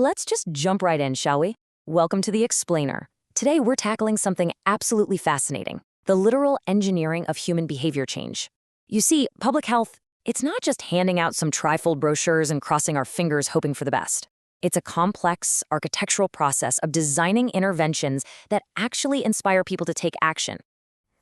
Let's just jump right in, shall we? Welcome to The Explainer. Today we're tackling something absolutely fascinating, the literal engineering of human behavior change. You see, public health, it's not just handing out some trifold brochures and crossing our fingers hoping for the best. It's a complex, architectural process of designing interventions that actually inspire people to take action.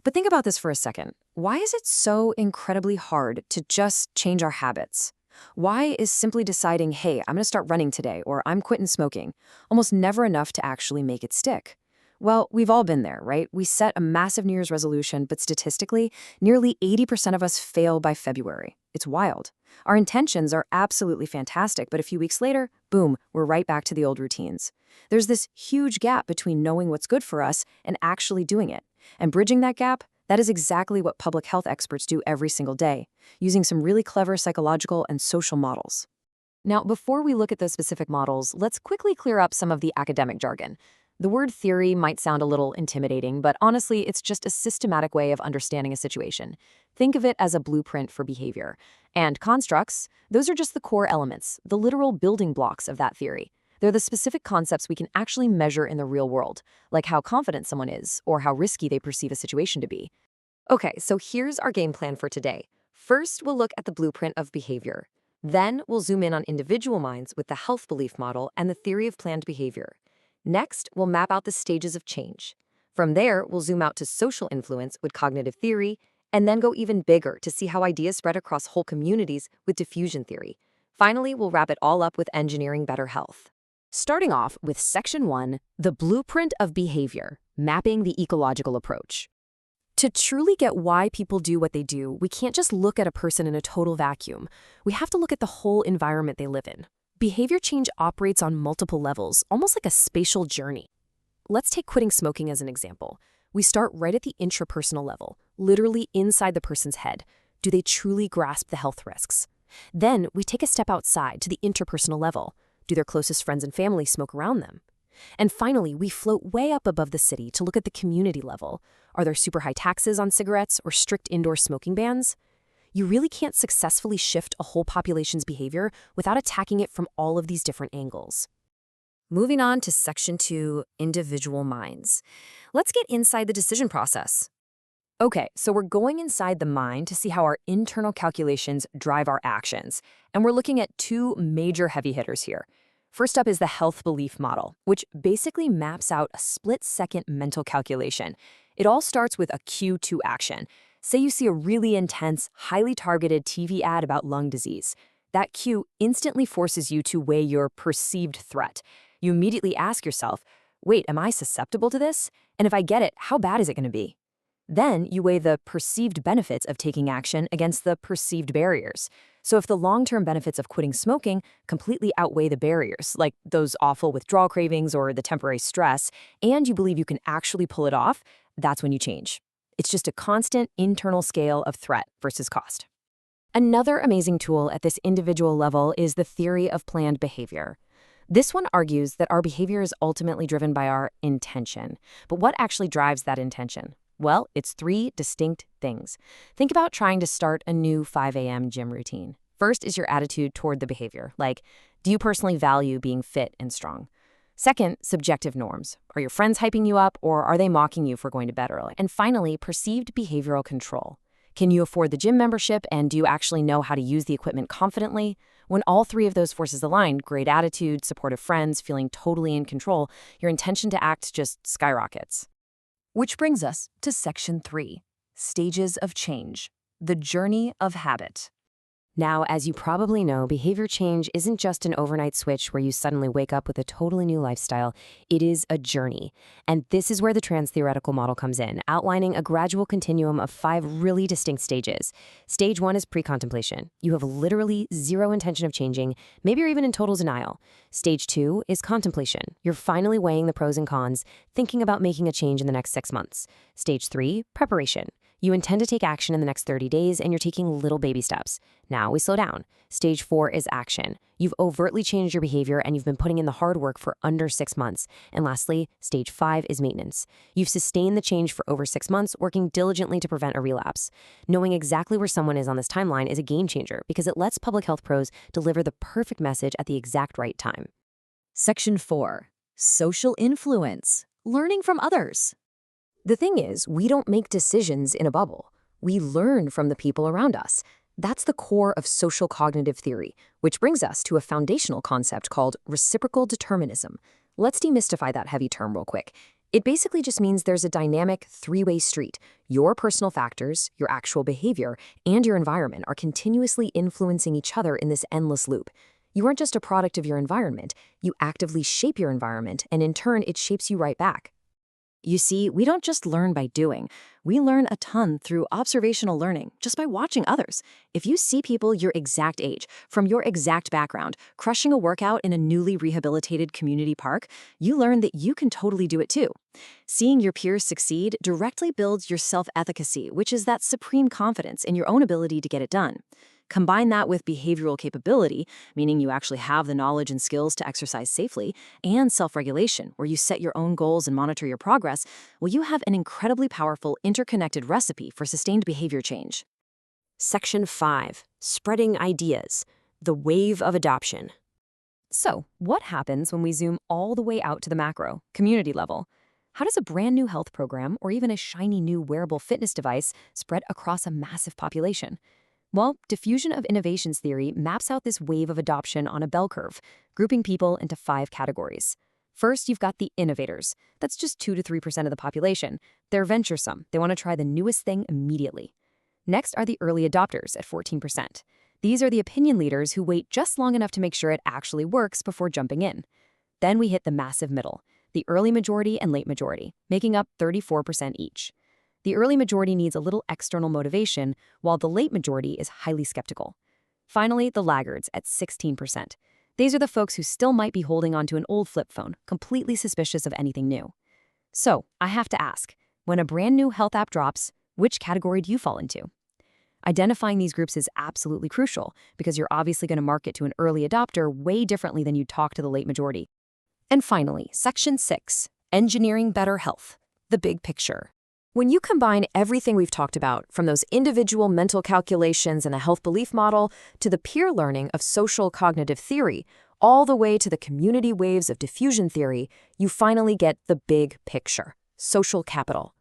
But think about this for a second. Why is it so incredibly hard to just change our habits? Why is simply deciding, hey, I'm going to start running today, or I'm quitting smoking, almost never enough to actually make it stick? Well, we've all been there, right? We set a massive New Year's resolution, but statistically, nearly 80% of us fail by February. It's wild. Our intentions are absolutely fantastic, but a few weeks later, boom, we're right back to the old routines. There's this huge gap between knowing what's good for us and actually doing it. And bridging that gap, that is exactly what public health experts do every single day, using some really clever psychological and social models. Now, before we look at those specific models, let's quickly clear up some of the academic jargon. The word theory might sound a little intimidating, but honestly, it's just a systematic way of understanding a situation. Think of it as a blueprint for behavior. And constructs, those are just the core elements, the literal building blocks of that theory. They're the specific concepts we can actually measure in the real world, like how confident someone is or how risky they perceive a situation to be. Okay, so here's our game plan for today. First, we'll look at the blueprint of behavior. Then, we'll zoom in on individual minds with the health belief model and the theory of planned behavior. Next, we'll map out the stages of change. From there, we'll zoom out to social influence with cognitive theory, and then go even bigger to see how ideas spread across whole communities with diffusion theory. Finally, we'll wrap it all up with engineering better health. Starting off with Section 1, the blueprint of behavior, mapping the ecological approach. To truly get why people do what they do, we can't just look at a person in a total vacuum. We have to look at the whole environment they live in. Behavior change operates on multiple levels, almost like a spatial journey. Let's take quitting smoking as an example. We start right at the intrapersonal level, literally inside the person's head. Do they truly grasp the health risks? Then we take a step outside to the interpersonal level. Do their closest friends and family smoke around them? And finally, we float way up above the city to look at the community level. Are there super high taxes on cigarettes or strict indoor smoking bans? You really can't successfully shift a whole population's behavior without attacking it from all of these different angles. Moving on to Section 2, individual minds. Let's get inside the decision process. Okay, so we're going inside the mind to see how our internal calculations drive our actions. And we're looking at two major heavy hitters here. First up is the health belief model, which basically maps out a split-second mental calculation. It all starts with a cue to action. Say you see a really intense, highly targeted TV ad about lung disease. That cue instantly forces you to weigh your perceived threat. You immediately ask yourself, wait, am I susceptible to this? And if I get it, how bad is it going to be? Then you weigh the perceived benefits of taking action against the perceived barriers. So if the long-term benefits of quitting smoking completely outweigh the barriers, like those awful withdrawal cravings or the temporary stress, and you believe you can actually pull it off, that's when you change. It's just a constant internal scale of threat versus cost. Another amazing tool at this individual level is the theory of planned behavior. This one argues that our behavior is ultimately driven by our intention. But what actually drives that intention? Well, it's three distinct things. Think about trying to start a new 5 a.m. gym routine. First is your attitude toward the behavior, like, do you personally value being fit and strong? Second, subjective norms. Are your friends hyping you up, or are they mocking you for going to bed early? And finally, perceived behavioral control. Can you afford the gym membership, and do you actually know how to use the equipment confidently? When all three of those forces align, great attitude, supportive friends, feeling totally in control, your intention to act just skyrockets. Which brings us to Section 3, stages of change, the journey of habit. Now, as you probably know, behavior change isn't just an overnight switch where you suddenly wake up with a totally new lifestyle. It is a journey. And this is where the trans-theoretical model comes in, outlining a gradual continuum of 5 really distinct stages. Stage 1 is pre-contemplation. You have literally zero intention of changing. Maybe you're even in total denial. Stage 2 is contemplation. You're finally weighing the pros and cons, thinking about making a change in the next 6 months. Stage 3, preparation. You intend to take action in the next 30 days, and you're taking little baby steps. Now we slow down. Stage 4 is action. You've overtly changed your behavior, and you've been putting in the hard work for under 6 months. And lastly, Stage 5 is maintenance. You've sustained the change for over 6 months, working diligently to prevent a relapse. Knowing exactly where someone is on this timeline is a game changer because it lets public health pros deliver the perfect message at the exact right time. Section 4. Social influence. Learning from others. The thing is, we don't make decisions in a bubble. We learn from the people around us. That's the core of social cognitive theory, which brings us to a foundational concept called reciprocal determinism. Let's demystify that heavy term real quick. It basically just means there's a dynamic three-way street. Your personal factors, your actual behavior, and your environment are continuously influencing each other in this endless loop. You aren't just a product of your environment, you actively shape your environment, and in turn, it shapes you right back. You see, we don't just learn by doing. We learn a ton through observational learning, just by watching others. If you see people your exact age, from your exact background, crushing a workout in a newly rehabilitated community park, you learn that you can totally do it too. Seeing your peers succeed directly builds your self-efficacy, which is that supreme confidence in your own ability to get it done. Combine that with behavioral capability, meaning you actually have the knowledge and skills to exercise safely, and self-regulation, where you set your own goals and monitor your progress, well, you have an incredibly powerful, interconnected recipe for sustained behavior change. Section 5. Spreading ideas. The wave of adoption. So, what happens when we zoom all the way out to the macro, community level? How does a brand new health program or even a shiny new wearable fitness device spread across a massive population? Well, diffusion of innovations theory maps out this wave of adoption on a bell curve, grouping people into 5 categories. First, you've got the innovators. That's just 2 to 3% of the population. They're venturesome. They want to try the newest thing immediately. Next are the early adopters at 14%. These are the opinion leaders who wait just long enough to make sure it actually works before jumping in. Then we hit the massive middle, the early majority and late majority, making up 34% each. The early majority needs a little external motivation, while the late majority is highly skeptical. Finally, the laggards at 16%. These are the folks who still might be holding onto an old flip phone, completely suspicious of anything new. So, I have to ask, when a brand new health app drops, which category do you fall into? Identifying these groups is absolutely crucial, because you're obviously going to market to an early adopter way differently than you talk to the late majority. And finally, Section 6, Engineering Better Health, the big picture. When you combine everything we've talked about, from those individual mental calculations in the health belief model to the peer learning of social cognitive theory, all the way to the community waves of diffusion theory, you finally get the big picture, social capital.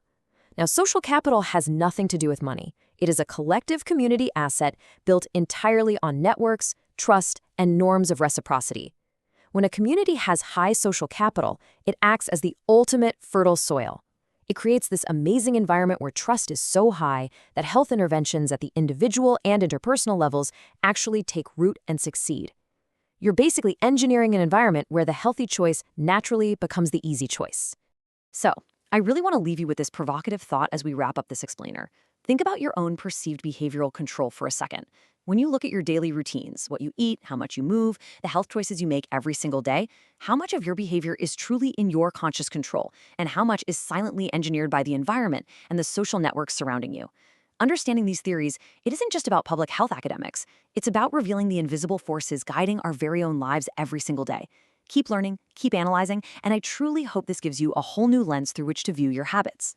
Now, social capital has nothing to do with money. It is a collective community asset built entirely on networks, trust, and norms of reciprocity. When a community has high social capital, it acts as the ultimate fertile soil. It creates this amazing environment where trust is so high that health interventions at the individual and interpersonal levels actually take root and succeed. You're basically engineering an environment where the healthy choice naturally becomes the easy choice. So, I really want to leave you with this provocative thought as we wrap up this explainer. Think about your own perceived behavioral control for a second. When you look at your daily routines, what you eat, how much you move, the health choices you make every single day, how much of your behavior is truly in your conscious control, and how much is silently engineered by the environment and the social networks surrounding you? Understanding these theories, it isn't just about public health academics. It's about revealing the invisible forces guiding our very own lives every single day. Keep learning, keep analyzing, and I truly hope this gives you a whole new lens through which to view your habits.